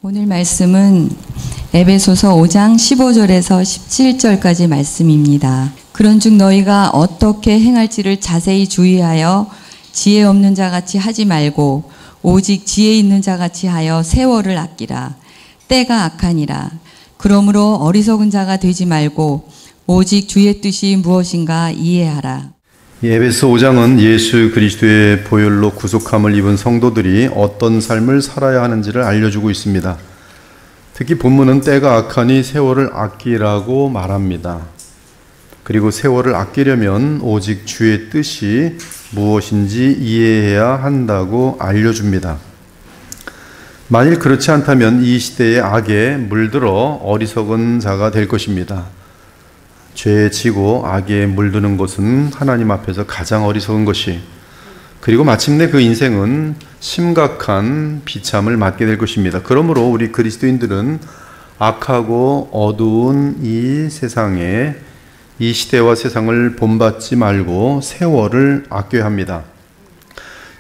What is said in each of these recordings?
오늘 말씀은 에베소서 5장 15절에서 17절까지 말씀입니다. 그런즉 너희가 어떻게 행할지를 자세히 주의하여 지혜 없는 자같이 하지 말고 오직 지혜 있는 자같이 하여 세월을 아끼라. 때가 악하니라. 그러므로 어리석은 자가 되지 말고 오직 주의 뜻이 무엇인가 이해하라. 에베소 5장은 예수 그리스도의 보혈로 구속함을 입은 성도들이 어떤 삶을 살아야 하는지를 알려주고 있습니다. 특히 본문은 때가 악하니 세월을 아끼라고 말합니다. 그리고 세월을 아끼려면 오직 주의 뜻이 무엇인지 이해해야 한다고 알려줍니다. 만일 그렇지 않다면 이 시대의 악에 물들어 어리석은 자가 될 것입니다. 죄에 지고 악에 물드는 것은 하나님 앞에서 가장 어리석은 것이, 그리고 마침내 그 인생은 심각한 비참을 맞게 될 것입니다. 그러므로 우리 그리스도인들은 악하고 어두운 이 세상에, 이 시대와 세상을 본받지 말고 세월을 아껴야 합니다.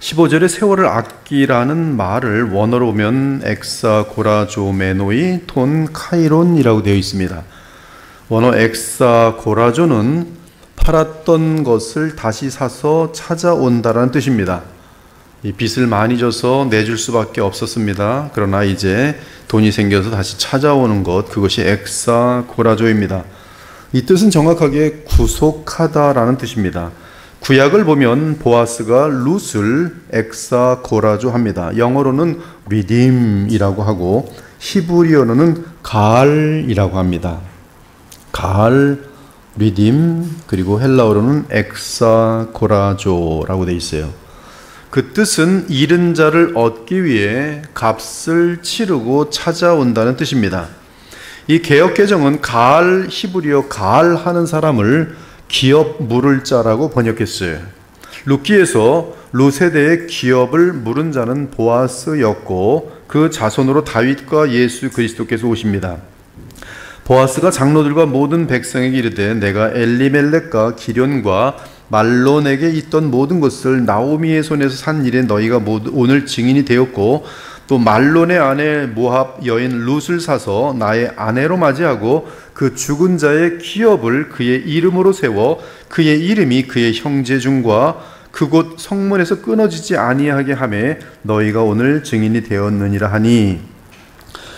15절에 세월을 아끼라는 말을 원어로 보면 엑사고라조메노이 톤 카이론이라고 되어 있습니다. 원어 엑사고라조는 팔았던 것을 다시 사서 찾아온다라는 뜻입니다. 이 빚을 많이 져서 내줄 수밖에 없었습니다. 그러나 이제 돈이 생겨서 다시 찾아오는 것, 그것이 엑사고라조입니다. 이 뜻은 정확하게 구속하다라는 뜻입니다. 구약을 보면 보아스가 룻을 엑사고라조 합니다. 영어로는 redeem이라고 하고 히브리어로는 가알이라고 합니다. 가알, 리딤, 그리고 헬라어로는 엑사고라조라고 되어 있어요. 그 뜻은 잃은 자를 얻기 위해 값을 치르고 찾아온다는 뜻입니다. 이 개역개정은 가알, 히브리어 가알 하는 사람을 기업 물을 자라고 번역했어요. 룻기에서 룻에 대해 기업을 물은 자는 보아스였고 그 자손으로 다윗과 예수 그리스도께서 오십니다. 보아스가 장로들과 모든 백성에게 이르되 내가 엘리멜렉과 기련과 말론에게 있던 모든 것을 나오미의 손에서 산 일에 너희가 모두 오늘 증인이 되었고 또 말론의 아내 모압 여인 룻을 사서 나의 아내로 맞이하고 그 죽은 자의 기업을 그의 이름으로 세워 그의 이름이 그의 형제 중과 그곳 성문에서 끊어지지 아니하게 하매 너희가 오늘 증인이 되었느니라 하니,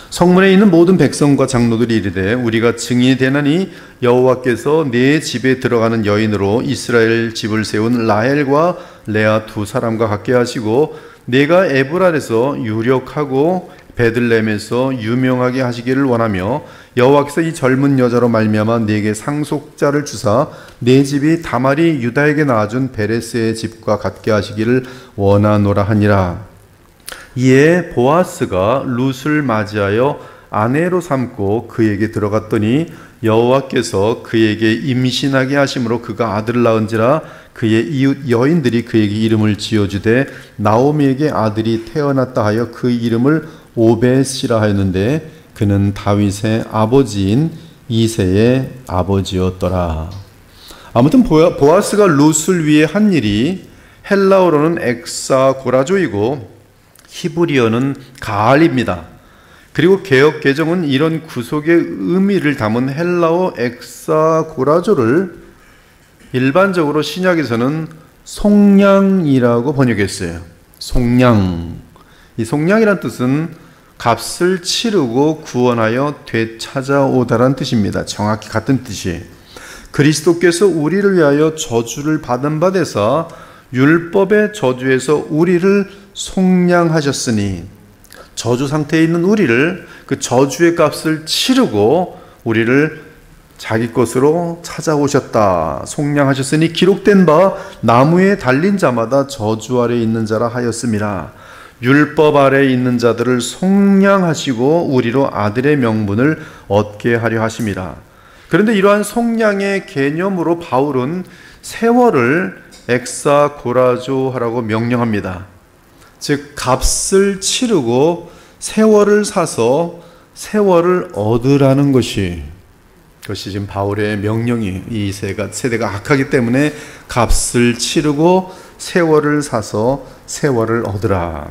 성문에 있는 모든 백성과 장로들이 이르되 우리가 증인이 되나니 여호와께서 내 집에 들어가는 여인으로 이스라엘 집을 세운 라헬과 레아 두 사람과 같게 하시고 내가 에브랄에서 유력하고 베들레헴에서 유명하게 하시기를 원하며 여호와께서 이 젊은 여자로 말미암아 내게 상속자를 주사 내 집이 다말이 유다에게 낳아준 베레스의 집과 같게 하시기를 원하노라 하니라. 이에 보아스가 룻을 맞이하여 아내로 삼고 그에게 들어갔더니 여호와께서 그에게 임신하게 하심으로 그가 아들을 낳은지라 그의 이웃 여인들이 그에게 이름을 지어주되 나오미에게 아들이 태어났다 하여 그 이름을 오벳이라 하였는데 그는 다윗의 아버지인 이새의 아버지였더라. 아무튼 보아스가 룻을 위해 한 일이 헬라어로는 엑사고라조이고 히브리어는 가알입니다. 그리고 개역 개정은 이런 구속의 의미를 담은 헬라어 엑사고라조를 일반적으로 신약에서는 속량이라고 번역했어요. 속량. 이 속량이란 뜻은 값을 치르고 구원하여 되찾아오다라는 뜻입니다. 정확히 같은 뜻이에요. 그리스도께서 우리를 위하여 저주를 받은 바 되사 율법의 저주에서 우리를 속량하셨으니, 저주 상태에 있는 우리를 그 저주의 값을 치르고 우리를 자기 것으로 찾아오셨다. 속량하셨으니 기록된 바 나무에 달린 자마다 저주 아래 있는 자라 하였음이라. 율법 아래 있는 자들을 속량하시고 우리로 아들의 명분을 얻게 하려 하심이라. 그런데 이러한 속량의 개념으로 바울은 세월을 엑사고라조하라고 명령합니다. 즉 값을 치르고 세월을 사서 세월을 얻으라는 것이 지금 바울의 명령이, 이 세대가 악하기 때문에 값을 치르고 세월을 사서 세월을 얻으라.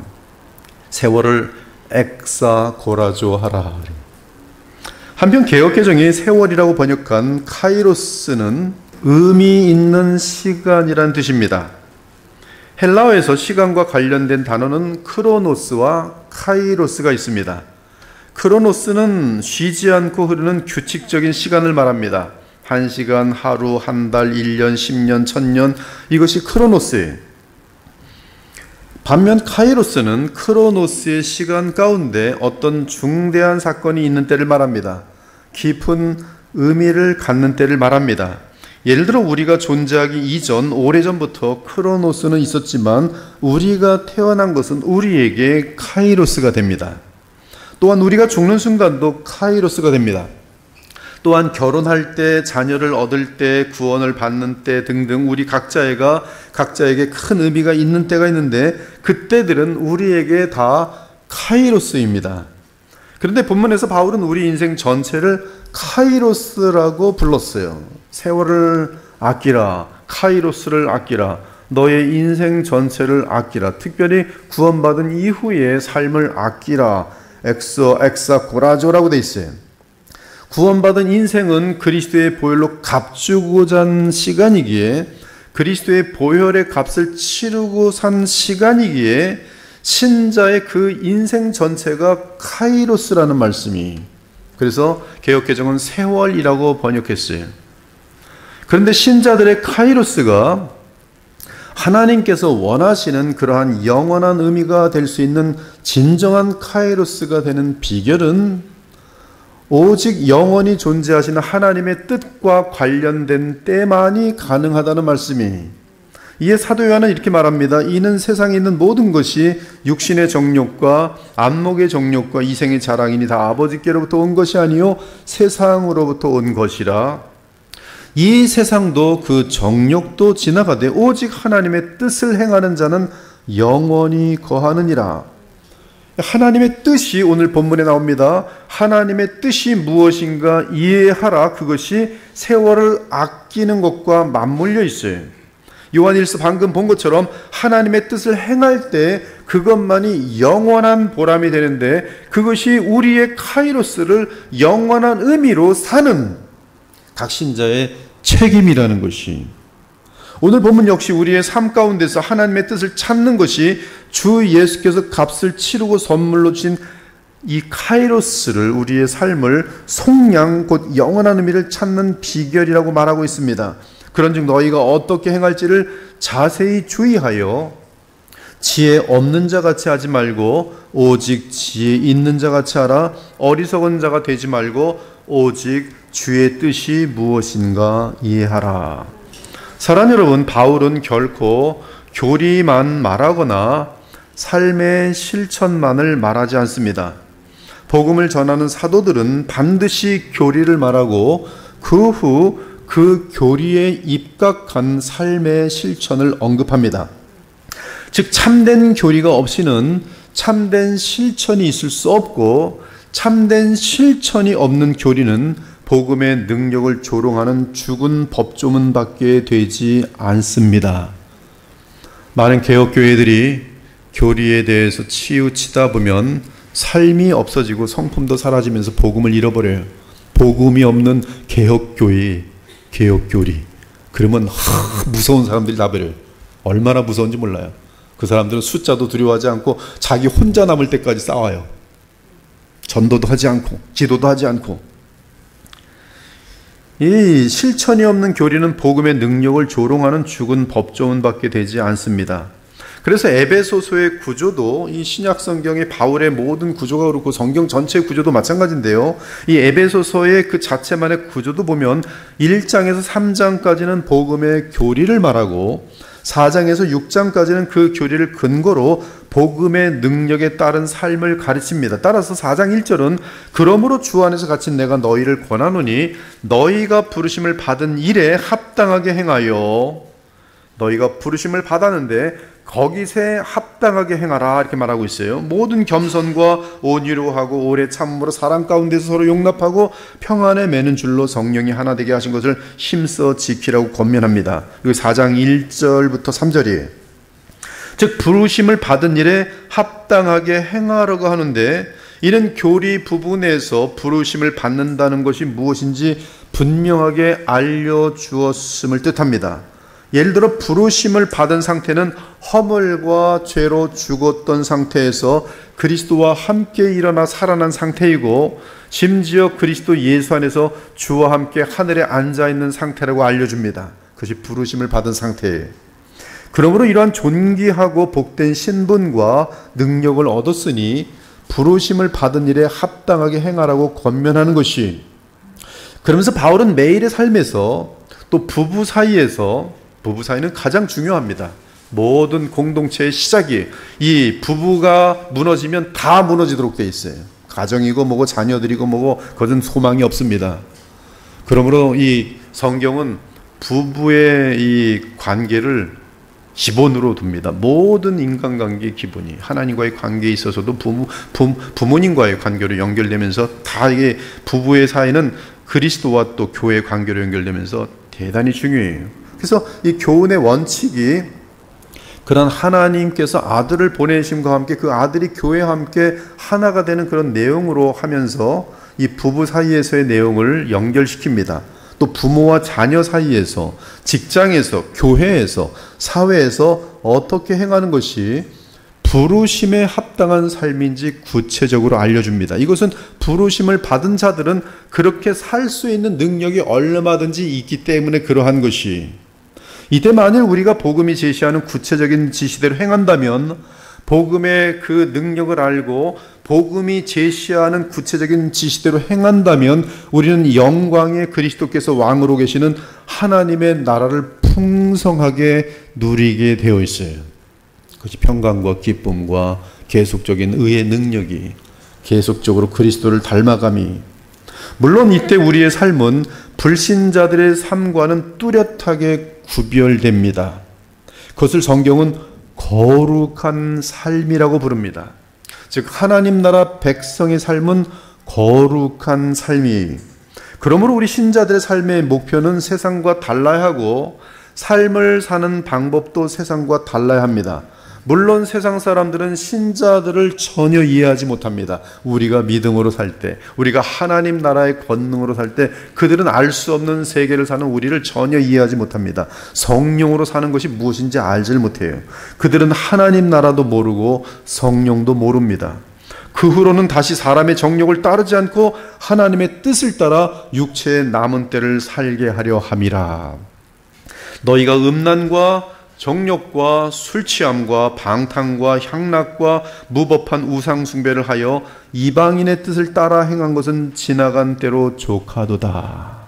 세월을 엑사고라조 하라. 한편 개역개정이 세월이라고 번역한 카이로스는 의미 있는 시간이란 뜻입니다. 헬라어에서 시간과 관련된 단어는 크로노스와 카이로스가 있습니다. 크로노스는 쉬지 않고 흐르는 규칙적인 시간을 말합니다. 1시간, 하루, 한 달, 1년, 10년, 1000년, 이것이 크로노스예요. 반면 카이로스는 크로노스의 시간 가운데 어떤 중대한 사건이 있는 때를 말합니다. 깊은 의미를 갖는 때를 말합니다. 예를 들어 우리가 존재하기 이전, 오래전부터 크로노스는 있었지만 우리가 태어난 것은 우리에게 카이로스가 됩니다. 또한 우리가 죽는 순간도 카이로스가 됩니다. 또한 결혼할 때, 자녀를 얻을 때, 구원을 받는 때 등등 우리 각자에게 큰 의미가 있는 때가 있는데 그때들은 우리에게 다 카이로스입니다. 그런데 본문에서 바울은 우리 인생 전체를 카이로스라고 불렀어요. 세월을 아끼라, 카이로스를 아끼라, 너의 인생 전체를 아끼라, 특별히 구원받은 이후의 삶을 아끼라, 엑사고라조라고 돼 있어요. 구원받은 인생은 그리스도의 보혈로 값주고자 한 시간이기에, 그리스도의 보혈의 값을 치르고 산 시간이기에 신자의 그 인생 전체가 카이로스라는 말씀이, 그래서 개역개정은 세월이라고 번역했어요. 그런데 신자들의 카이로스가 하나님께서 원하시는 그러한 영원한 의미가 될 수 있는 진정한 카이로스가 되는 비결은 오직 영원히 존재하시는 하나님의 뜻과 관련된 때만이 가능하다는 말씀이, 이에 사도 요한은 이렇게 말합니다. 이는 세상에 있는 모든 것이 육신의 정욕과 안목의 정욕과 이생의 자랑이니 다 아버지께로부터 온 것이 아니요 세상으로부터 온 것이라. 이 세상도 그 정욕도 지나가되 오직 하나님의 뜻을 행하는 자는 영원히 거하느니라. 하나님의 뜻이 오늘 본문에 나옵니다. 하나님의 뜻이 무엇인가 이해하라. 그것이 세월을 아끼는 것과 맞물려 있어요. 요한일서 방금 본 것처럼 하나님의 뜻을 행할 때 그것만이 영원한 보람이 되는데, 그것이 우리의 카이로스를 영원한 의미로 사는 각 신자의 책임이라는 것이, 오늘 본문 역시 우리의 삶 가운데서 하나님의 뜻을 찾는 것이 주 예수께서 값을 치르고 선물로 주신 이 카이로스를, 우리의 삶을 속량 곧 영원한 의미를 찾는 비결이라고 말하고 있습니다. 그런즉 너희가 어떻게 행할지를 자세히 주의하여 지혜 없는 자 같이 하지 말고 오직 지혜 있는 자 같이 하라. 어리석은 자가 되지 말고 오직 주의 뜻이 무엇인가 이해하라. 사랑 여러분, 바울은 결코 교리만 말하거나 삶의 실천만을 말하지 않습니다. 복음을 전하는 사도들은 반드시 교리를 말하고 그 후 그 교리에 입각한 삶의 실천을 언급합니다. 즉 참된 교리가 없이는 참된 실천이 있을 수 없고, 참된 실천이 없는 교리는 복음의 능력을 조롱하는 죽은 법조문밖에 되지 않습니다. 많은 개혁교회들이 교리에 대해서 치우치다 보면 삶이 없어지고 성품도 사라지면서 복음을 잃어버려요. 복음이 없는 개혁교회, 개혁교리, 그러면 무서운 사람들이 나버려요. 얼마나 무서운지 몰라요. 그 사람들은 숫자도 두려워하지 않고 자기 혼자 남을 때까지 싸워요. 전도도 하지 않고 기도도 하지 않고. 이 실천이 없는 교리는 복음의 능력을 조롱하는 죽은 법조문밖에 되지 않습니다. 그래서 에베소서의 구조도 이 신약 성경의 바울의 모든 구조가 그렇고 성경 전체의 구조도 마찬가지인데요. 이 에베소서의 그 자체만의 구조도 보면 1장에서 3장까지는 복음의 교리를 말하고 4장에서 6장까지는 그 교리를 근거로 복음의 능력에 따른 삶을 가르칩니다. 따라서 4장 1절은 그러므로 주 안에서 갇힌 내가 너희를 권하노니 너희가 부르심을 받은 일에 합당하게 행하여, 너희가 부르심을 받았는데 거기에 합당하게 행하라, 이렇게 말하고 있어요. 모든 겸손과 온유로 하고 오래 참음으로 사랑 가운데서 서로 용납하고 평안에 매는 줄로 성령이 하나 되게 하신 것을 힘써 지키라고 권면합니다. 이거 4장 1절부터 3절이에요. 즉 부르심을 받은 일에 합당하게 행하려고 하는데, 이는 교리 부분에서 부르심을 받는다는 것이 무엇인지 분명하게 알려주었음을 뜻합니다. 예를 들어 부르심을 받은 상태는 허물과 죄로 죽었던 상태에서 그리스도와 함께 일어나 살아난 상태이고, 심지어 그리스도 예수 안에서 주와 함께 하늘에 앉아있는 상태라고 알려줍니다. 그것이 부르심을 받은 상태예요. 그러므로 이러한 존귀하고 복된 신분과 능력을 얻었으니 부르심을 받은 일에 합당하게 행하라고 권면하는 것이, 그러면서 바울은 매일의 삶에서 또 부부 사이는 가장 중요합니다. 모든 공동체의 시작이, 이 부부가 무너지면 다 무너지도록 돼 있어요. 가정이고 뭐고 자녀들이고 뭐고 그것은 소망이 없습니다. 그러므로 이 성경은 부부의 이 관계를 기본으로 둡니다. 모든 인간관계의 기본이 하나님과의 관계에 있어서도 부모님과의 관계로 연결되면서, 다 이게 부부의 사이는 그리스도와 또 교회의 관계로 연결되면서 대단히 중요해요. 그래서 이 교훈의 원칙이 그런 하나님께서 아들을 보내심과 함께 그 아들이 교회와 함께 하나가 되는 그런 내용으로 하면서 이 부부 사이에서의 내용을 연결시킵니다. 또 부모와 자녀 사이에서, 직장에서, 교회에서, 사회에서 어떻게 행하는 것이 부르심에 합당한 삶인지 구체적으로 알려줍니다. 이것은 부르심을 받은 자들은 그렇게 살 수 있는 능력이 얼마든지 있기 때문에 그러한 것이, 이때 만일 우리가 복음이 제시하는 구체적인 지시대로 행한다면, 복음의 그 능력을 알고 복음이 제시하는 구체적인 지시대로 행한다면, 우리는 영광의 그리스도께서 왕으로 계시는 하나님의 나라를 풍성하게 누리게 되어 있어요. 그것이 평강과 기쁨과 계속적인 의의 능력이, 계속적으로 그리스도를 닮아감이, 물론 이때 우리의 삶은 불신자들의 삶과는 뚜렷하게 구별됩니다. 그것을 성경은 거룩한 삶이라고 부릅니다. 즉 하나님 나라 백성의 삶은 거룩한 삶이, 그러므로 우리 신자들의 삶의 목표는 세상과 달라야 하고 삶을 사는 방법도 세상과 달라야 합니다. 물론 세상 사람들은 신자들을 전혀 이해하지 못합니다. 우리가 믿음으로 살 때, 우리가 하나님 나라의 권능으로 살 때 그들은 알 수 없는 세계를 사는 우리를 전혀 이해하지 못합니다. 성령으로 사는 것이 무엇인지 알질 못해요. 그들은 하나님 나라도 모르고 성령도 모릅니다. 그 후로는 다시 사람의 정욕을 따르지 않고 하나님의 뜻을 따라 육체의 남은 때를 살게 하려 함이라. 너희가 음란과 정욕과 술취함과 방탕과 향락과 무법한 우상 숭배를 하여 이방인의 뜻을 따라 행한 것은 지나간 때로 족하도다.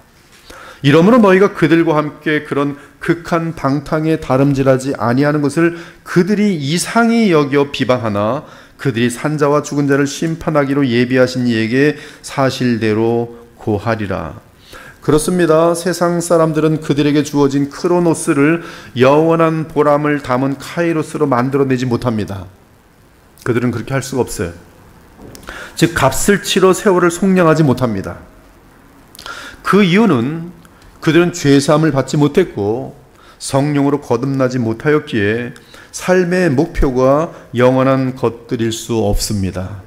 이러므로 너희가 그들과 함께 그런 극한 방탕에 다름질하지 아니하는 것을 그들이 이상히 여겨 비방하나, 그들이 산자와 죽은 자를 심판하기로 예비하신 이에게 사실대로 고하리라. 그렇습니다. 세상 사람들은 그들에게 주어진 크로노스를 영원한 보람을 담은 카이로스로 만들어내지 못합니다. 그들은 그렇게 할 수가 없어요. 즉 값을 치러 세월을 속량하지 못합니다. 그 이유는 그들은 죄사함을 받지 못했고 성령으로 거듭나지 못하였기에 삶의 목표가 영원한 것들일 수 없습니다.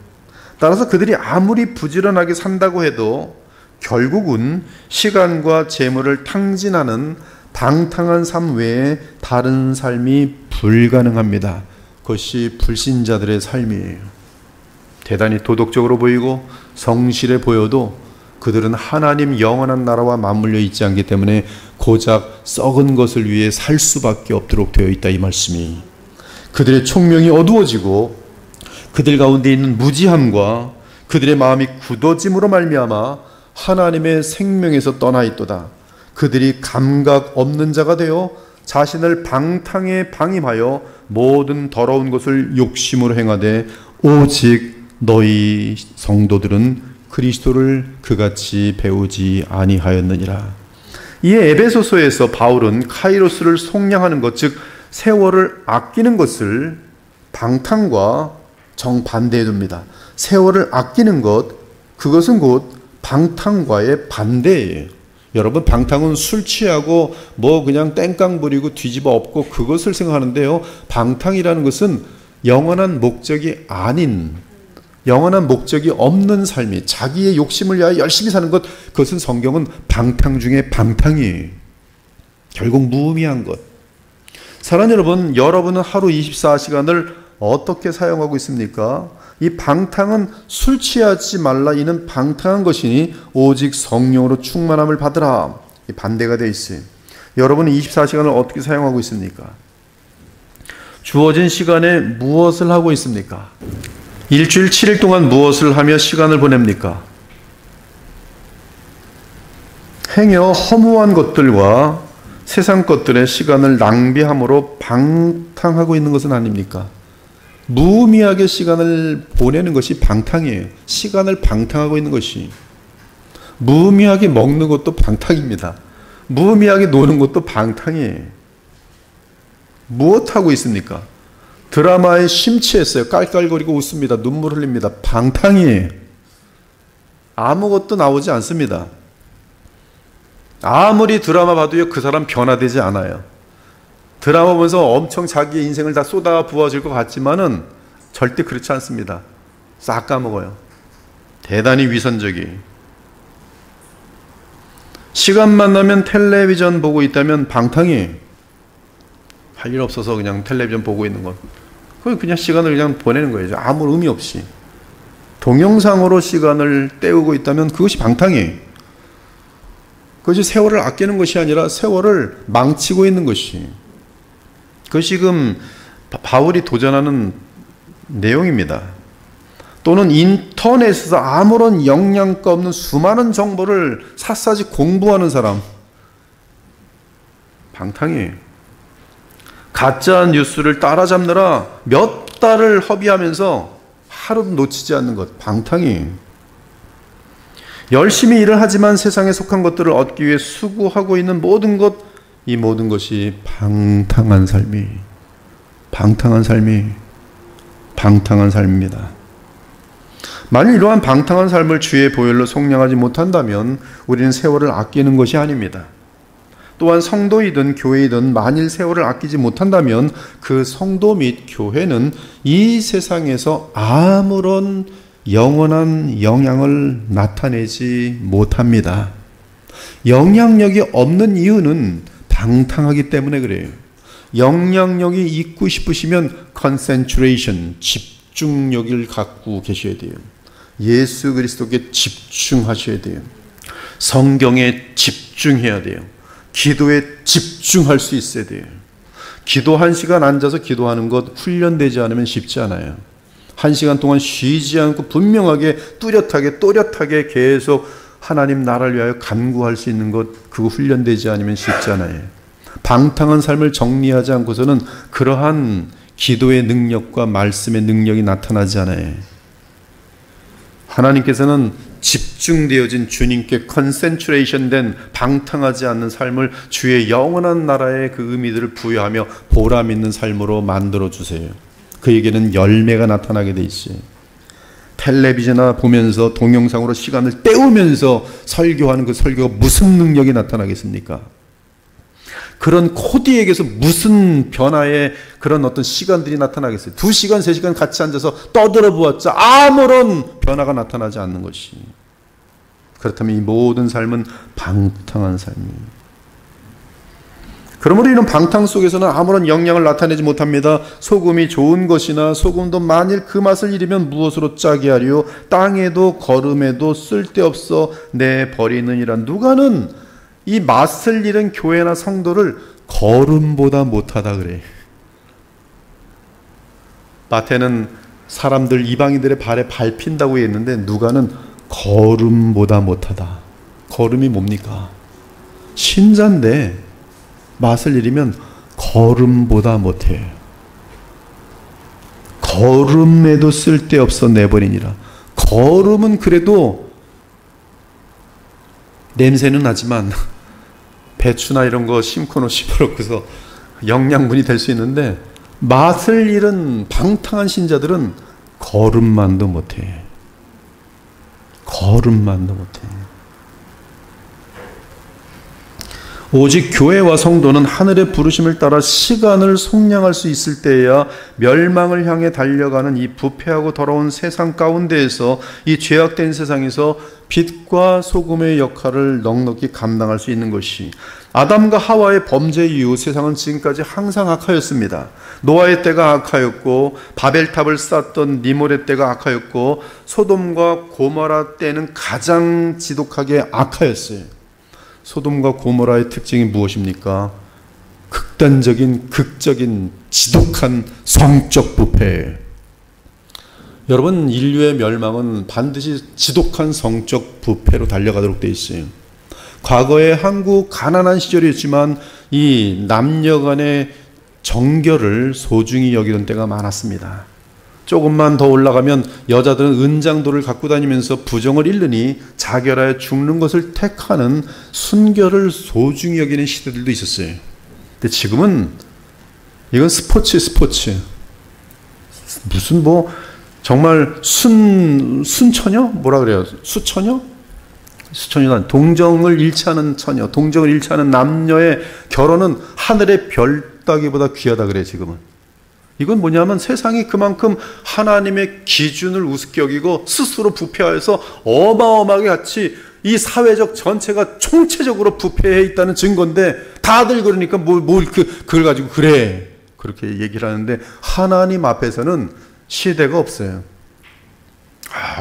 따라서 그들이 아무리 부지런하게 산다고 해도 결국은 시간과 재물을 탕진하는 방탕한 삶 외에 다른 삶이 불가능합니다. 그것이 불신자들의 삶이에요. 대단히 도덕적으로 보이고 성실해 보여도 그들은 하나님 영원한 나라와 맞물려 있지 않기 때문에 고작 썩은 것을 위해 살 수밖에 없도록 되어 있다, 이 말씀이. 그들의 총명이 어두워지고 그들 가운데 있는 무지함과 그들의 마음이 굳어짐으로 말미암아 하나님의 생명에서 떠나 있도다. 그들이 감각 없는 자가 되어 자신을 방탕에 방임하여 모든 더러운 것을 욕심으로 행하되 오직 너희 성도들은 그리스도를 그같이 배우지 아니하였느니라. 이에 에베소서에서 바울은 카이로스를 속량하는 것, 즉 세월을 아끼는 것을 방탕과 정반대해 둡니다. 세월을 아끼는 것, 그것은 곧 방탕과의 반대예요. 여러분, 방탕은 술 취하고 뭐 그냥 땡깡 부리고 뒤집어 엎고 그것을 생각하는데요. 방탕이라는 것은 영원한 목적이 아닌, 영원한 목적이 없는 삶이, 자기의 욕심을 위하여 열심히 사는 것, 그것은 성경은 방탕 중에 방탕이에요. 결국 무의미한 것. 사랑하는 여러분, 여러분은 하루 24시간을 어떻게 사용하고 있습니까? 이 방탕은 술 취하지 말라, 이는 방탕한 것이니 오직 성령으로 충만함을 받으라. 반대가 되어 있어요. 여러분은 24시간을 어떻게 사용하고 있습니까? 주어진 시간에 무엇을 하고 있습니까? 일주일 7일 동안 무엇을 하며 시간을 보냅니까? 행여 허무한 것들과 세상 것들의 시간을 낭비함으로 방탕하고 있는 것은 아닙니까? 무의미하게 시간을 보내는 것이 방탕이에요. 시간을 방탕하고 있는 것이. 무의미하게 먹는 것도 방탕입니다. 무의미하게 노는 것도 방탕이에요. 무엇하고 있습니까? 드라마에 심취했어요. 깔깔거리고 웃습니다. 눈물 흘립니다. 방탕이에요. 아무것도 나오지 않습니다. 아무리 드라마 봐도요, 그 사람 변화되지 않아요. 드라마 보면서 엄청 자기의 인생을 다 쏟아 부어질 것 같지만은 절대 그렇지 않습니다. 싹 까먹어요. 대단히 위선적이에요. 시간만 나면 텔레비전 보고 있다면 방탕이에요. 할 일 없어서 그냥 텔레비전 보고 있는 것. 그냥 시간을 그냥 보내는 거예요. 아무 의미 없이. 동영상으로 시간을 때우고 있다면 그것이 방탕이에요. 그것이 세월을 아끼는 것이 아니라 세월을 망치고 있는 것이. 그것이 지금 바울이 도전하는 내용입니다. 또는 인터넷에서 아무런 영양가 없는 수많은 정보를 샅샅이 공부하는 사람. 방탕이에요. 가짜 뉴스를 따라잡느라 몇 달을 허비하면서 하루도 놓치지 않는 것. 방탕이에요. 열심히 일을 하지만 세상에 속한 것들을 얻기 위해 수고하고 있는 모든 것, 이 모든 것이 방탕한 삶입니다. 만일 이러한 방탕한 삶을 주의 보혈로 속량하지 못한다면 우리는 세월을 아끼는 것이 아닙니다. 또한 성도이든 교회이든 만일 세월을 아끼지 못한다면 그 성도 및 교회는 이 세상에서 아무런 영원한 영향을 나타내지 못합니다. 영향력이 없는 이유는 방탕하기 때문에 그래요. 영향력이 있고 싶으시면 concentration, 집중력을 갖고 계셔야 돼요. 예수 그리스도께 집중하셔야 돼요. 성경에 집중해야 돼요. 기도에 집중할 수 있어야 돼요. 기도 1시간 앉아서 기도하는 것 훈련되지 않으면 쉽지 않아요. 1시간 동안 쉬지 않고 분명하게 또렷하게 계속 하나님 나라를 위하여 간구할 수 있는 것, 그거 훈련되지 않으면 쉽지 않아요. 방탕한 삶을 정리하지 않고서는 그러한 기도의 능력과 말씀의 능력이 나타나지 않아요. 하나님께서는 집중되어진 주님께 컨센트레이션 된 방탕하지 않는 삶을 주의 영원한 나라의 그 의미들을 부여하며 보람 있는 삶으로 만들어 주세요. 그에게는 열매가 나타나게 돼 있어요. 텔레비전이나 보면서 동영상으로 시간을 때우면서 설교하는 그 설교가 무슨 능력이 나타나겠습니까? 그런 코디에게서 무슨 변화의 그런 어떤 시간들이 나타나겠어요? 2시간, 3시간 같이 앉아서 떠들어 보았자 아무런 변화가 나타나지 않는 것이. 그렇다면 이 모든 삶은 방탕한 삶이에요. 그러므로 이런 방탕 속에서는 아무런 영향을 나타내지 못합니다. 소금이 좋은 것이나 소금도 만일 그 맛을 잃으면 무엇으로 짜게 하리요? 땅에도 거름에도 쓸데없어 내버리느니라. 누가는 이 맛을 잃은 교회나 성도를 거름보다 못하다 그래. 마태는 사람들 이방인들의 발에 밟힌다고 했는데 누가는 거름보다 못하다. 거름이 뭡니까? 신자인데 맛을 잃으면 거름보다 못해. 거름에도 쓸데없어 내버리니라. 거름은 그래도 냄새는 나지만 배추나 이런 거 심고 씹어놓고서 영양분이 될 수 있는데 맛을 잃은 방탕한 신자들은 거름만도 못해. 거름만도 못해. 오직 교회와 성도는 하늘의 부르심을 따라 시간을 속량할 수 있을 때에야 멸망을 향해 달려가는 이 부패하고 더러운 세상 가운데에서, 이 죄악된 세상에서 빛과 소금의 역할을 넉넉히 감당할 수 있는 것이, 아담과 하와의 범죄 이후 세상은 지금까지 항상 악하였습니다. 노아의 때가 악하였고, 바벨탑을 쌓던 니모레 때가 악하였고, 소돔과 고모라 때는 가장 지독하게 악하였어요. 소돔과 고모라의 특징이 무엇입니까? 극적인 지독한 성적 부패. 여러분, 인류의 멸망은 반드시 지독한 성적 부패로 달려가도록 되어 있어요. 과거에 한국 가난한 시절이었지만 이 남녀 간의 정결을 소중히 여기던 때가 많았습니다. 조금만 더 올라가면 여자들은 은장도를 갖고 다니면서 부정을 잃느니 자결하여 죽는 것을 택하는 순결을 소중히 여기는 시대들도 있었어요. 근데 지금은 이건 스포츠. 무슨 정말 순처녀? 뭐라 그래요? 수처녀? 수처녀는 동정을 잃지 않은 처녀, 동정을 잃지 않은 남녀의 결혼은 하늘의 별 따기보다 귀하다 그래요, 지금은. 이건 뭐냐면 세상이 그만큼 하나님의 기준을 우습게 여기고 스스로 부패하여서 어마어마하게 같이 이 사회적 전체가 총체적으로 부패해 있다는 증거인데, 다들 그러니까 그걸 가지고 그래 그렇게 얘기를 하는데, 하나님 앞에서는 시대가 없어요.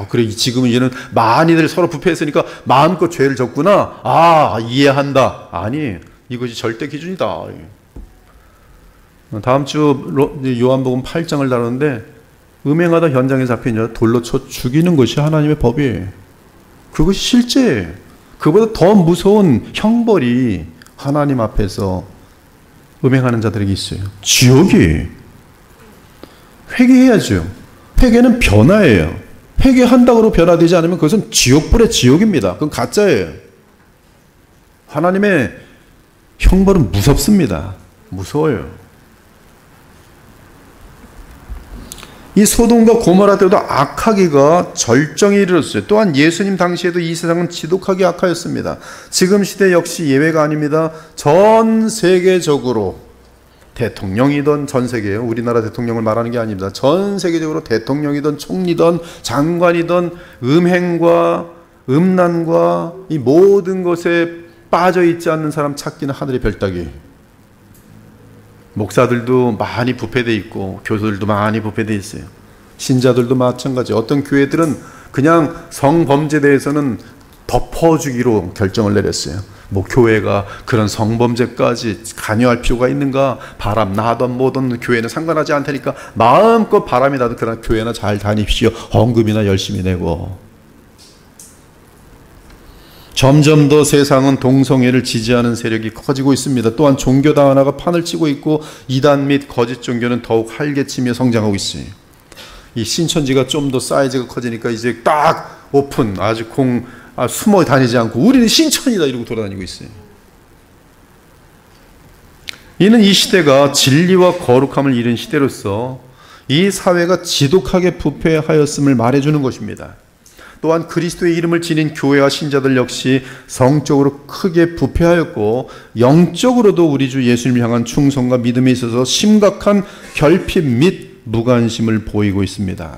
그래, 지금은 얘는 많이들 서로 부패했으니까 마음껏 죄를 졌구나, 이해한다. 아니, 이것이 절대 기준이다. 다음 주 요한복음 8장을 다루는데, 음행하다 현장에 잡힌 자 돌로 쳐 죽이는 것이 하나님의 법이에요. 그것이 실제, 그보다 더 무서운 형벌이 하나님 앞에서 음행하는 자들에게 있어요. 지옥이. 회개해야죠. 회개는 변화예요. 회개한다고 변화되지 않으면 그것은 지옥불의 지옥입니다. 그건 가짜예요. 하나님의 형벌은 무섭습니다. 무서워요. 이 소돔과 고모라 때도 악하기가 절정에 이르렀어요. 또한 예수님 당시에도 이 세상은 지독하게 악하였습니다. 지금 시대 역시 예외가 아닙니다. 전 세계적으로 대통령이든, 전 세계예요, 우리나라 대통령을 말하는 게 아닙니다. 전 세계적으로 대통령이든 총리든 장관이든 음행과 음란과 이 모든 것에 빠져 있지 않는 사람 찾기는 하늘의 별따기. 목사들도 많이 부패되어 있고 교수들도 많이 부패되어 있어요. 신자들도 마찬가지. 어떤 교회들은 그냥 성범죄에 대해서는 덮어주기로 결정을 내렸어요. 교회가 그런 성범죄까지 관여할 필요가 있는가? 바람 나던 뭐던 교회는 상관하지 않다니까 마음껏 바람이 나도 그런 교회나 잘 다닙시오. 헌금이나 열심히 내고. 점점 더 세상은 동성애를 지지하는 세력이 커지고 있습니다. 또한 종교당 하나가 판을 치고 있고, 이단 및 거짓 종교는 더욱 활개치며 성장하고 있어요. 이 신천지가 좀 더 사이즈가 커지니까 이제 딱 오픈, 아주 숨어 다니지 않고 우리는 신천이다 이러고 돌아다니고 있어요. 이는 이 시대가 진리와 거룩함을 잃은 시대로서 이 사회가 지독하게 부패하였음을 말해주는 것입니다. 또한 그리스도의 이름을 지닌 교회와 신자들 역시 성적으로 크게 부패하였고, 영적으로도 우리 주 예수님을 향한 충성과 믿음에 있어서 심각한 결핍 및 무관심을 보이고 있습니다.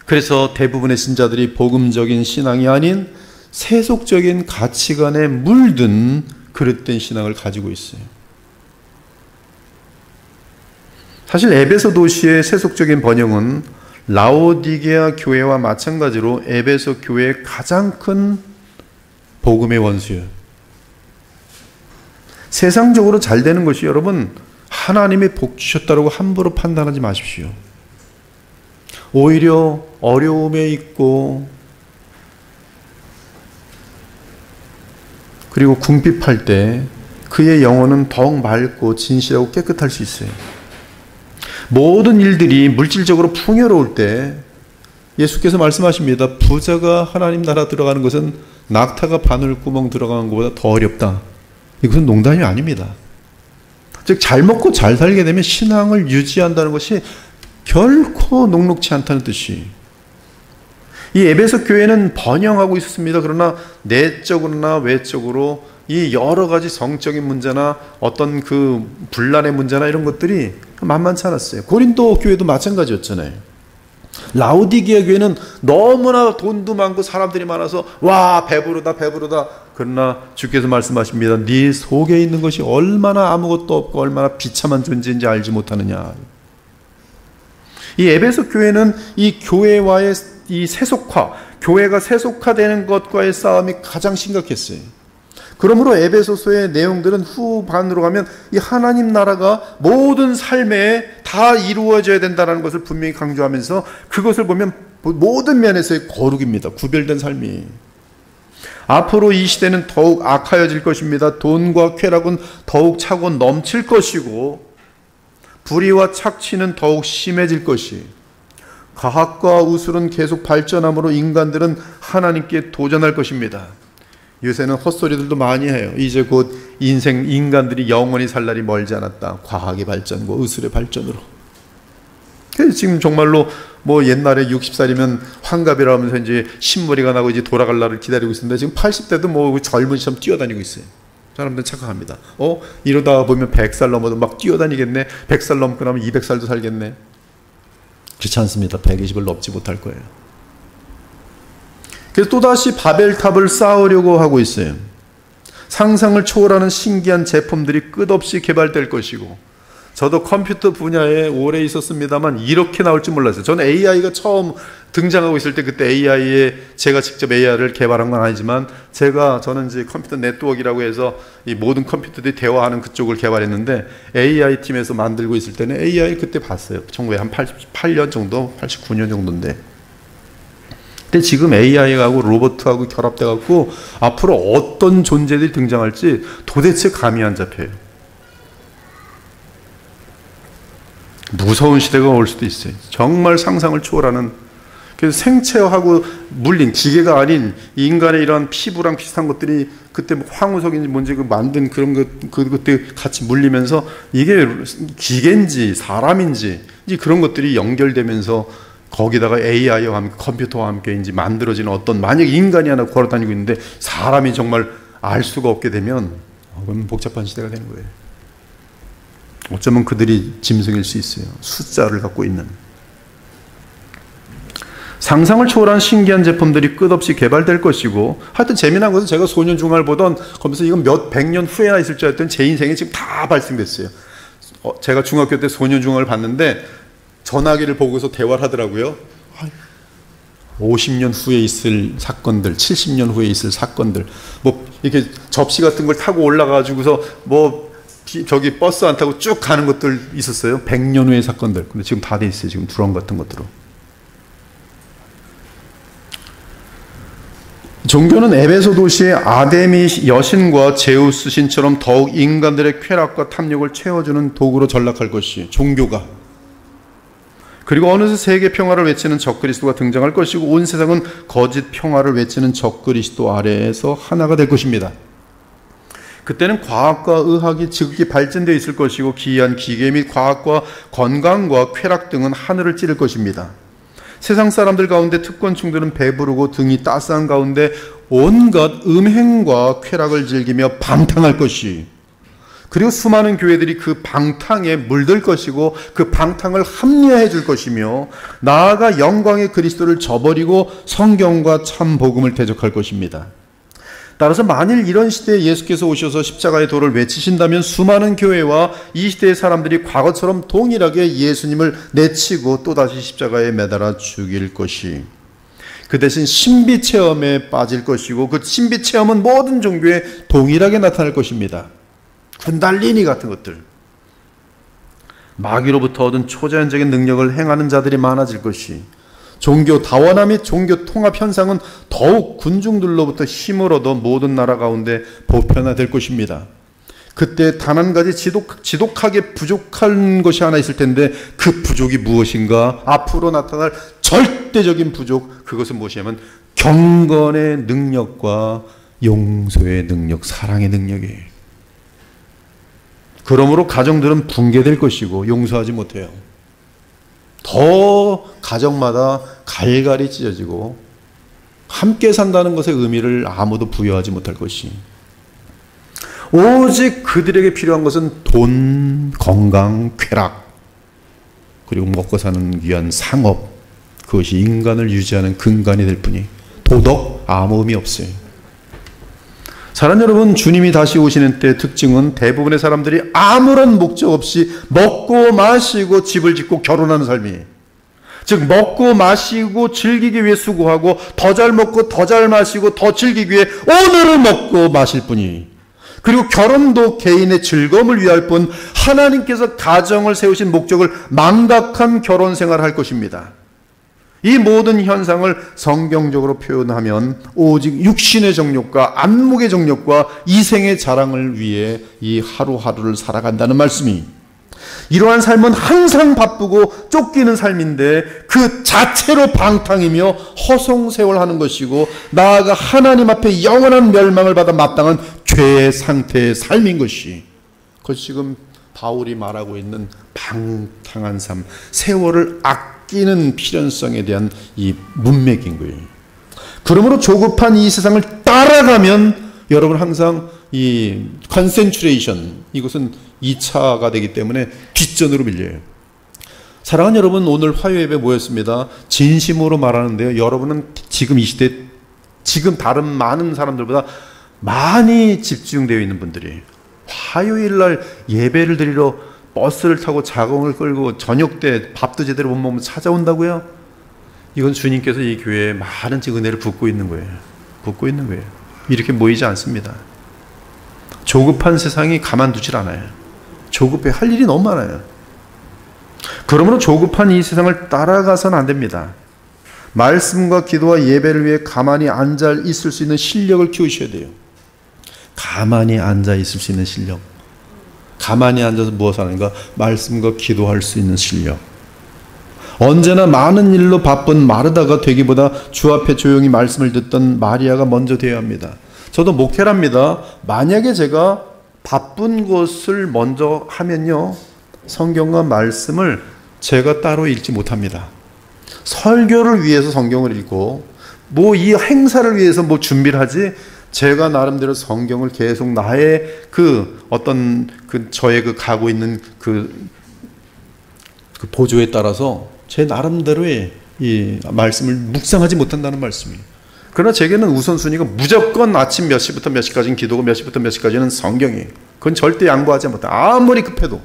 그래서 대부분의 신자들이 복음적인 신앙이 아닌 세속적인 가치관에 물든 그릇된 신앙을 가지고 있어요. 사실 에베소 도시의 세속적인 번영은 라오디게아 교회와 마찬가지로 에베소 교회의 가장 큰 복음의 원수예요. 세상적으로 잘 되는 것이 여러분 하나님이 복 주셨다고 함부로 판단하지 마십시오. 오히려 어려움에 있고 그리고 궁핍할 때 그의 영혼은 더욱 맑고 진실하고 깨끗할 수 있어요. 모든 일들이 물질적으로 풍요로울 때 예수께서 말씀하십니다. 부자가 하나님 나라 들어가는 것은 낙타가 바늘구멍 들어가는 것보다 더 어렵다. 이것은 농담이 아닙니다. 즉 잘 먹고 잘 살게 되면 신앙을 유지한다는 것이 결코 녹록치 않다는 뜻이. 이 에베소 교회는 번영하고 있었습니다. 그러나 내적으로나 외적으로 이 여러 가지 성적인 문제나 어떤 그 분란의 문제나 이런 것들이 만만치 않았어요. 고린도 교회도 마찬가지였잖아요. 라오디게아 교회는 너무나 돈도 많고 사람들이 많아서 와 배부르다 배부르다. 그러나 주께서 말씀하십니다. 네 속에 있는 것이 얼마나 아무것도 없고 얼마나 비참한 존재인지 알지 못하느냐. 이 에베소 교회는 이 교회와의 이 세속화, 교회가 세속화되는 것과의 싸움이 가장 심각했어요. 그러므로 에베소서의 내용들은 후반으로 가면 이 하나님 나라가 모든 삶에 다 이루어져야 된다는 것을 분명히 강조하면서 그것을 보면 모든 면에서의 거룩입니다. 구별된 삶이. 앞으로 이 시대는 더욱 악하여질 것입니다. 돈과 쾌락은 더욱 차고 넘칠 것이고 불의와 착취는 더욱 심해질 것이. 과학과 우술은 계속 발전함으로 인간들은 하나님께 도전할 것입니다. 요새는 헛소리들도 많이 해요. 이제 곧 인간들이 영원히 살 날이 멀지 않았다. 과학의 발전과 의술의 발전으로. 그래서 지금 정말로 뭐 옛날에 60살이면 환갑이라 하면서 이제 신머리가 나고 이제 돌아갈 날을 기다리고 있습니다. 지금 80대도 뭐 젊은 시험 뛰어다니고 있어요. 사람들은 착각합니다. 이러다 보면 100살 넘어도 막 뛰어다니겠네. 100살 넘고 나면 200살도 살겠네. 그렇지 않습니다. 120을 넘지 못할 거예요. 그래서 또다시 바벨탑을 쌓으려고 하고 있어요. 상상을 초월하는 신기한 제품들이 끝없이 개발될 것이고, 저도 컴퓨터 분야에 오래 있었습니다만 이렇게 나올 줄 몰랐어요. 저는 AI가 처음 등장하고 있을 때 그때 AI에 제가 직접 AI를 개발한 건 아니지만 저는 이제 컴퓨터 네트워크라고 해서 이 모든 컴퓨터들이 대화하는 그쪽을 개발했는데 AI 팀에서 만들고 있을 때는 AI 그때 봤어요. 1988년 정도, 89년 정도인데. 근데 지금 AI하고 로봇하고 결합돼 갖고 앞으로 어떤 존재들이 등장할지 도대체 감이 안 잡혀요. 무서운 시대가 올 수도 있어요. 정말 상상을 초월하는. 그래서 생체하고 물린 기계가 아닌 인간의 이런 피부랑 비슷한 것들이 그때 황우석인지 뭔지 만든 그런 그때 같이 물리면서 이게 기계인지 사람인지 그런 것들이 연결되면서 거기다가 AI와 함께 컴퓨터와 함께 이제 만들어지는 어떤, 만약 인간이 하나 걸어다니고 있는데 사람이 정말 알 수가 없게 되면 그건 복잡한 시대가 되는 거예요. 어쩌면 그들이 짐승일 수 있어요. 숫자를 갖고 있는. 상상을 초월한 신기한 제품들이 끝없이 개발될 것이고, 하여튼 재미난 것은 제가 소년중앙을 보던 거기서 이건 몇 백 년 후에나 있을 줄 알았더니 제 인생에 지금 다 발생됐어요. 제가 중학교 때 소년중앙을 봤는데 전화기를 보고서 대화를 하더라고요. 50년 후에 있을 사건들, 70년 후에 있을 사건들, 뭐 이렇게 접시 같은 걸 타고 올라가지고서 뭐 저기 버스 안 타고 쭉 가는 것들 있었어요. 100년 후의 사건들. 근데 지금 다 돼 있어요. 지금 드론 같은 것들로. 종교는 에베소 도시의 아데미 여신과 제우스 신처럼 더욱 인간들의 쾌락과 탐욕을 채워주는 도구로 전락할 것이 종교가. 그리고 어느새 세계 평화를 외치는 적그리스도가 등장할 것이고 온 세상은 거짓 평화를 외치는 적그리스도 아래에서 하나가 될 것입니다. 그때는 과학과 의학이 지극히 발전되어 있을 것이고 기이한 기계 및 과학과 건강과 쾌락 등은 하늘을 찌를 것입니다. 세상 사람들 가운데 특권층들은 배부르고 등이 따스한 가운데 온갖 음행과 쾌락을 즐기며 방탕할 것이, 그리고 수많은 교회들이 그 방탕에 물들 것이고 그 방탕을 합리화해 줄 것이며 나아가 영광의 그리스도를 저버리고 성경과 참 복음을 대적할 것입니다. 따라서 만일 이런 시대에 예수께서 오셔서 십자가의 도를 외치신다면 수많은 교회와 이 시대의 사람들이 과거처럼 동일하게 예수님을 내치고 또다시 십자가에 매달아 죽일 것이, 그 대신 신비 체험에 빠질 것이고 그 신비 체험은 모든 종교에 동일하게 나타날 것입니다. 군달리니 같은 것들, 마귀로부터 얻은 초자연적인 능력을 행하는 자들이 많아질 것이, 종교 다원화 및 종교 통합 현상은 더욱 군중들로부터 힘을 얻어 모든 나라 가운데 보편화될 것입니다. 그때 단 한 가지 지독하게 부족한 것이 하나 있을 텐데 그 부족이 무엇인가? 앞으로 나타날 절대적인 부족, 그것은 무엇이냐면 경건의 능력과 용서의 능력, 사랑의 능력이에요. 그러므로 가정들은 붕괴될 것이고 용서하지 못해요. 더 가정마다 갈갈이 찢어지고 함께 산다는 것의 의미를 아무도 부여하지 못할 것이, 오직 그들에게 필요한 것은 돈, 건강, 쾌락, 그리고 먹고 사는 귀한 상업, 그것이 인간을 유지하는 근간이 될 뿐이 도덕 아무 의미 없어요. 사랑하는 여러분, 주님이 다시 오시는 때 특징은 대부분의 사람들이 아무런 목적 없이 먹고 마시고 집을 짓고 결혼하는 삶이에요. 즉 먹고 마시고 즐기기 위해 수고하고 더 잘 먹고 더 잘 마시고 더 즐기기 위해 오늘을 먹고 마실 뿐이, 그리고 결혼도 개인의 즐거움을 위할 뿐 하나님께서 가정을 세우신 목적을 망각한 결혼 생활을 할 것입니다. 이 모든 현상을 성경적으로 표현하면 오직 육신의 정욕과 안목의 정욕과 이생의 자랑을 위해 이 하루하루를 살아간다는 말씀이, 이러한 삶은 항상 바쁘고 쫓기는 삶인데 그 자체로 방탕이며 허송세월하는 것이고, 나아가 하나님 앞에 영원한 멸망을 받아 마땅한 죄의 상태의 삶인 것이, 그것이 지금 바울이 말하고 있는 방탕한 삶, 세월을 아끼는 필연성에 대한 이 문맥인 거예요. 그러므로 조급한 이 세상을 따라가면 여러분 항상 이 컨센트레이션, 이것은 2차가 되기 때문에 뒷전으로 밀려요. 사랑하는 여러분, 오늘 화요 예배 모였습니다. 진심으로 말하는데요, 여러분은 지금 이 시대, 지금 다른 많은 사람들보다 많이 집중되어 있는 분들이에요. 화요일 날 예배를 드리러 버스를 타고 자궁을 끌고 저녁 때 밥도 제대로 못 먹으면 찾아온다고요? 이건 주님께서 이 교회에 많은 은혜를 붓고 있는 거예요. 붓고 있는 거예요. 이렇게 모이지 않습니다. 조급한 세상이 가만두질 않아요. 조급해 할 일이 너무 많아요. 그러므로 조급한 이 세상을 따라가서는 안 됩니다. 말씀과 기도와 예배를 위해 가만히 앉아 있을 수 있는 실력을 키우셔야 돼요. 가만히 앉아 있을 수 있는 실력. 가만히 앉아서 무엇을 하는가? 말씀과 기도할 수 있는 실력. 언제나 많은 일로 바쁜 마르다가 되기보다 주 앞에 조용히 말씀을 듣던 마리아가 먼저 되어야 합니다. 저도 목회랍니다. 만약에 제가 바쁜 것을 먼저 하면요, 성경과 말씀을 제가 따로 읽지 못합니다. 설교를 위해서 성경을 읽고 뭐 이 행사를 위해서 뭐 준비를 하지, 제가 나름대로 성경을 계속 나의 그 어떤 그 저의 그 가고 있는 그 보조에 따라서 제 나름대로의 이 말씀을 묵상하지 못한다는 말씀이에요. 그러나 제게는 우선순위가 무조건 아침 몇 시부터 몇 시까지는 기도고 몇 시부터 몇 시까지는 성경이에요. 그건 절대 양보하지 못해요. 아무리 급해도.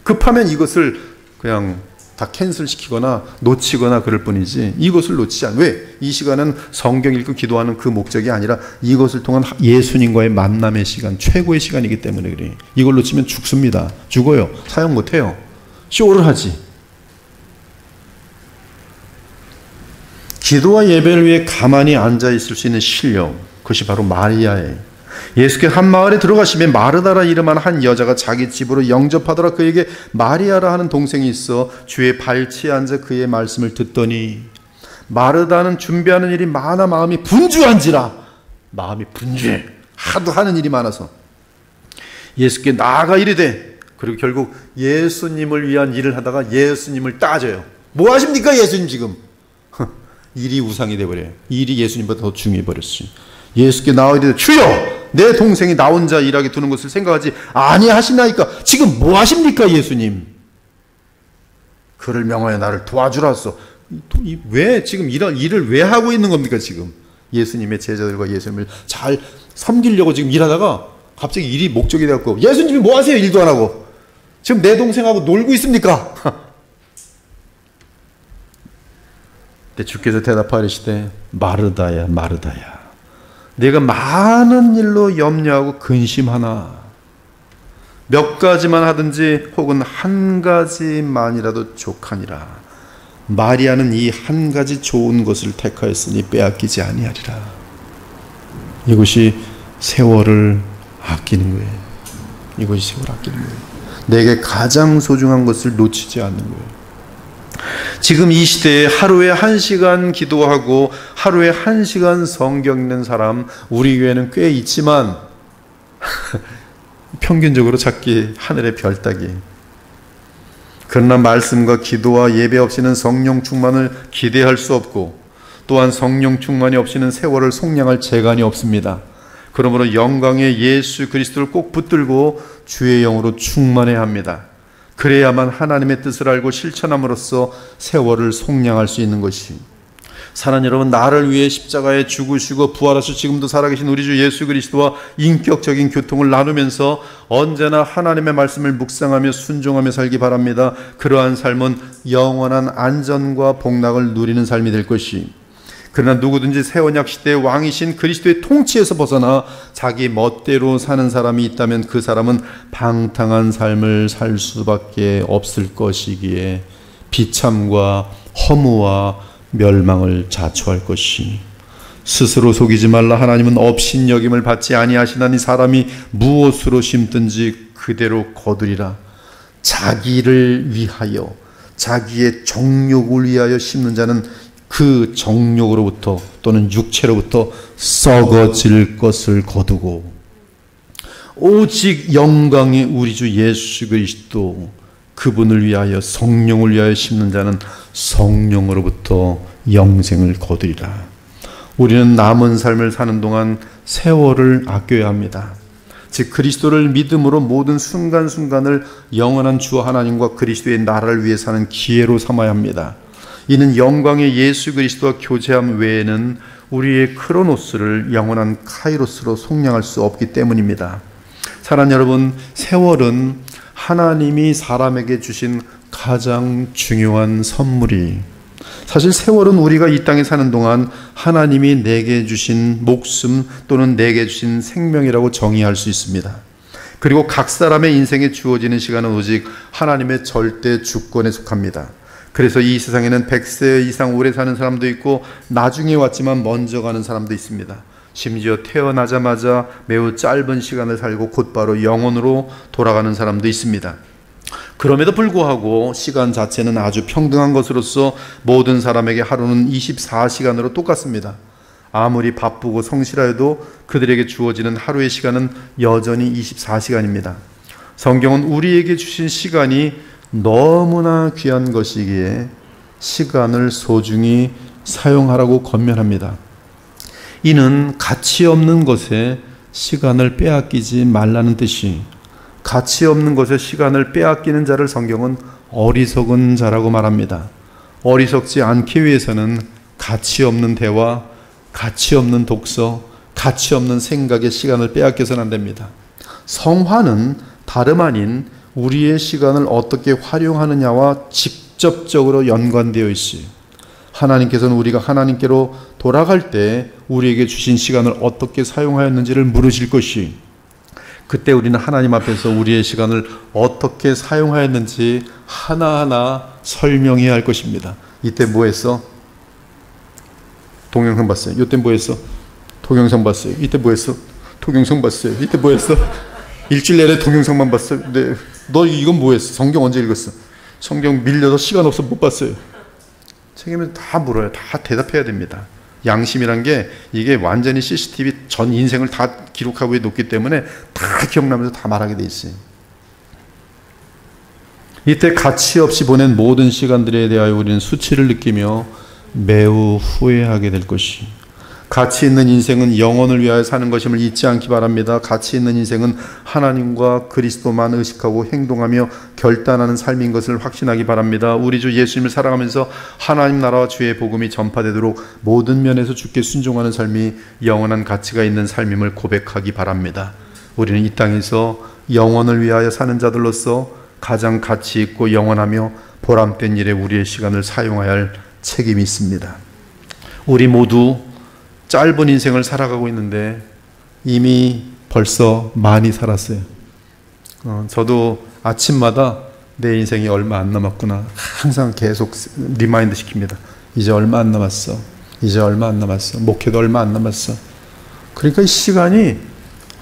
급하면 이것을 그냥 다 캔슬시키거나 놓치거나 그럴 뿐이지, 이것을 놓치지 않아요. 왜? 이 시간은 성경 읽고 기도하는 그 목적이 아니라 이것을 통한 예수님과의 만남의 시간, 최고의 시간이기 때문에 그래요. 이걸 놓치면 죽습니다. 죽어요. 사용 못해요. 쇼를 하지. 기도와 예배를 위해 가만히 앉아 있을 수 있는 실력, 그것이 바로 마리아예요. 예수께서 한 마을에 들어가시매 마르다라 이름하는 한 여자가 자기 집으로 영접하더라. 그에게 마리아라 하는 동생이 있어 주의 발치에 앉아 그의 말씀을 듣더니, 마르다는 준비하는 일이 많아 마음이 분주한지라. 마음이 분주해. 하도 하는 일이 많아서 예수께 나아가 이르되, 그리고 결국 예수님을 위한 일을 하다가 예수님을 따져요. 뭐 하십니까 예수님 지금? 일이 우상이 돼버려요. 일이 예수님보다 더 중요해 버렸어요. 예수께 나와 이르되 주여, 내 동생이 나 혼자 일하게 두는 것을 생각하지 아니하시나이까? 지금 뭐 하십니까 예수님? 그를 명하여 나를 도와주라소. 왜 지금 이런 일을 왜 하고 있는 겁니까 지금? 예수님의 제자들과 예수님을 잘 섬기려고 지금 일하다가 갑자기 일이 목적이 되었고, 예수님이 뭐 하세요? 일도 안 하고 지금 내 동생하고 놀고 있습니까? 근데 주께서 대답하시되 마르다야 마르다야, 내가 많은 일로 염려하고 근심하나 몇 가지만 하든지 혹은 한 가지만이라도 족하니라. 마리아는 이 한 가지 좋은 것을 택하였으니 빼앗기지 아니하리라. 이것이 세월을 아끼는 거예요. 이것이 세월을 아끼는 거예요. 내게 가장 소중한 것을 놓치지 않는 거예요. 지금 이 시대에 하루에 1시간 기도하고 하루에 1시간 성경 읽는 사람 우리 교회는 꽤 있지만 평균적으로 작기 하늘의 별 따기. 그러나 말씀과 기도와 예배 없이는 성령 충만을 기대할 수 없고, 또한 성령 충만이 없이는 세월을 속량할 재간이 없습니다. 그러므로 영광의 예수 그리스도를 꼭 붙들고 주의 영으로 충만해야 합니다. 그래야만 하나님의 뜻을 알고 실천함으로써 세월을 속량할 수 있는 것이, 사랑하는 여러분, 나를 위해 십자가에 죽으시고 부활하셔 지금도 살아계신 우리 주 예수 그리스도와 인격적인 교통을 나누면서 언제나 하나님의 말씀을 묵상하며 순종하며 살기 바랍니다. 그러한 삶은 영원한 안전과 복락을 누리는 삶이 될 것이, 그러나 누구든지 새 언약 시대의 왕이신 그리스도의 통치에서 벗어나 자기 멋대로 사는 사람이 있다면 그 사람은 방탕한 삶을 살 수밖에 없을 것이기에 비참과 허무와 멸망을 자초할 것이, 스스로 속이지 말라. 하나님은 업신여김을 받지 아니하시나니 사람이 무엇으로 심든지 그대로 거두리라. 자기를 위하여, 자기의 정욕을 위하여 심는 자는 그 정욕으로부터 또는 육체로부터 썩어질 것을 거두고, 오직 영광의 우리 주 예수 그리스도 그분을 위하여 성령을 위하여 심는 자는 성령으로부터 영생을 거두리라. 우리는 남은 삶을 사는 동안 세월을 아껴야 합니다. 즉 그리스도를 믿음으로 모든 순간순간을 영원한 주 하나님과 그리스도의 나라를 위해 사는 기회로 삼아야 합니다. 이는 영광의 예수 그리스도와 교제함 외에는 우리의 크로노스를 영원한 카이로스로 속량할 수 없기 때문입니다. 사랑하는 여러분, 세월은 하나님이 사람에게 주신 가장 중요한 선물이, 사실 세월은 우리가 이 땅에 사는 동안 하나님이 내게 주신 목숨 또는 내게 주신 생명이라고 정의할 수 있습니다. 그리고 각 사람의 인생에 주어지는 시간은 오직 하나님의 절대 주권에 속합니다. 그래서 이 세상에는 100세 이상 오래 사는 사람도 있고 나중에 왔지만 먼저 가는 사람도 있습니다. 심지어 태어나자마자 매우 짧은 시간을 살고 곧바로 영혼으로 돌아가는 사람도 있습니다. 그럼에도 불구하고 시간 자체는 아주 평등한 것으로서 모든 사람에게 하루는 24시간으로 똑같습니다. 아무리 바쁘고 성실하여도 그들에게 주어지는 하루의 시간은 여전히 24시간입니다. 성경은 우리에게 주신 시간이 너무나 귀한 것이기에 시간을 소중히 사용하라고 권면합니다. 이는 가치 없는 것에 시간을 빼앗기지 말라는 뜻이, 가치 없는 것에 시간을 빼앗기는 자를 성경은 어리석은 자라고 말합니다. 어리석지 않기 위해서는 가치 없는 대화, 가치 없는 독서, 가치 없는 생각에 시간을 빼앗겨서는 안 됩니다. 성화는 다름 아닌 우리의 시간을 어떻게 활용하느냐와 직접적으로 연관되어 있어요. 하나님께서는 우리가 하나님께로 돌아갈 때 우리에게 주신 시간을 어떻게 사용하였는지를 물으실 것이, 그때 우리는 하나님 앞에서 우리의 시간을 어떻게 사용하였는지 하나하나 설명해야 할 것입니다. 이때 뭐 했어? 동영상 봤어요. 이때 뭐 했어? 동영상 봤어요. 이때 뭐 했어? 동영상 봤어요. 이때 뭐 했어? 일주일 내내 동영상만 봤어요. 네. 너 이건 뭐 했어? 성경 언제 읽었어? 성경 밀려서 시간 없어 못 봤어요. 책임을 다 물어요. 다 대답해야 됩니다. 양심이란 게 이게 완전히 CCTV 전 인생을 다 기록하고 놓기 때문에 다 기억나면서 다 말하게 돼 있어요. 이때 가치 없이 보낸 모든 시간들에 대하여 우리는 수치를 느끼며 매우 후회하게 될 것이, 가치 있는 인생은 영혼을 위하여 사는 것임을 잊지 않기 바랍니다. 가치 있는 인생은 하나님과 그리스도만 의식하고 행동하며 결단하는 삶인 것을 확신하기 바랍니다. 우리 주 예수님을 사랑하면서 하나님 나라와 주의 복음이 전파되도록 모든 면에서 주께 순종하는 삶이 영원한 가치가 있는 삶임을 고백하기 바랍니다. 우리는 이 땅에서 영혼을 위하여 사는 자들로서 가장 가치 있고 영원하며 보람된 일에 우리의 시간을 사용해야 할 책임이 있습니다. 우리 모두 짧은 인생을 살아가고 있는데 이미 벌써 많이 살았어요. 저도 아침마다 내 인생이 얼마 안 남았구나 항상 계속 리마인드 시킵니다. 이제 얼마 안 남았어. 이제 얼마 안 남았어. 목회도 얼마 안 남았어. 그러니까 이 시간이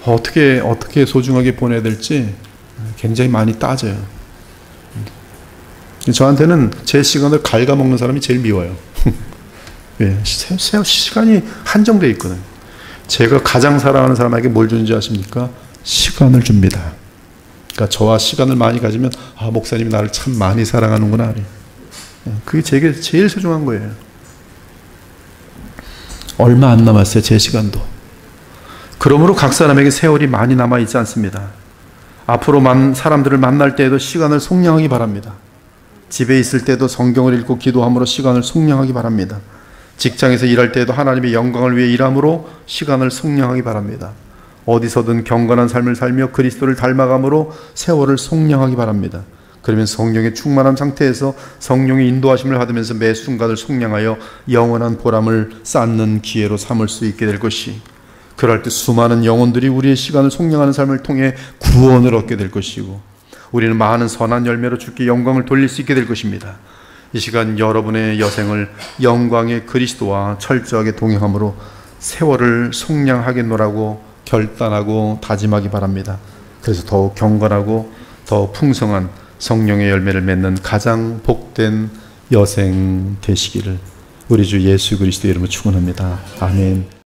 어떻게 소중하게 보내야 될지 굉장히 많이 따져요. 저한테는 제 시간을 갉아먹는 사람이 제일 미워요. 예, 시간이 한정되어 있거든요. 제가 가장 사랑하는 사람에게 뭘 주는지 아십니까? 시간을 줍니다. 그러니까 저와 시간을 많이 가지면 목사님이 나를 참 많이 사랑하는구나. 그게 제게 제일 소중한 거예요. 얼마 안 남았어요. 제 시간도. 그러므로 각 사람에게 세월이 많이 남아있지 않습니다. 앞으로 사람들을 만날 때에도 시간을 속량하기 바랍니다. 집에 있을 때도 성경을 읽고 기도함으로 시간을 속량하기 바랍니다. 직장에서 일할 때에도 하나님의 영광을 위해 일함으로 시간을 속량하기 바랍니다. 어디서든 경건한 삶을 살며 그리스도를 닮아감으로 세월을 속량하기 바랍니다. 그러면 성령의 충만한 상태에서 성령의 인도하심을 받으면서 매 순간을 속량하여 영원한 보람을 쌓는 기회로 삼을 수 있게 될 것이, 그럴 때 수많은 영혼들이 우리의 시간을 속량하는 삶을 통해 구원을 얻게 될 것이고, 우리는 많은 선한 열매로 주께 영광을 돌릴 수 있게 될 것입니다. 이 시간 여러분의 여생을 영광의 그리스도와 철저하게 동행함으로 세월을 속량하겠노라고 결단하고 다짐하기 바랍니다. 그래서 더욱 경건하고 더 풍성한 성령의 열매를 맺는 가장 복된 여생 되시기를 우리 주 예수 그리스도의 이름으로 축원합니다. 아멘.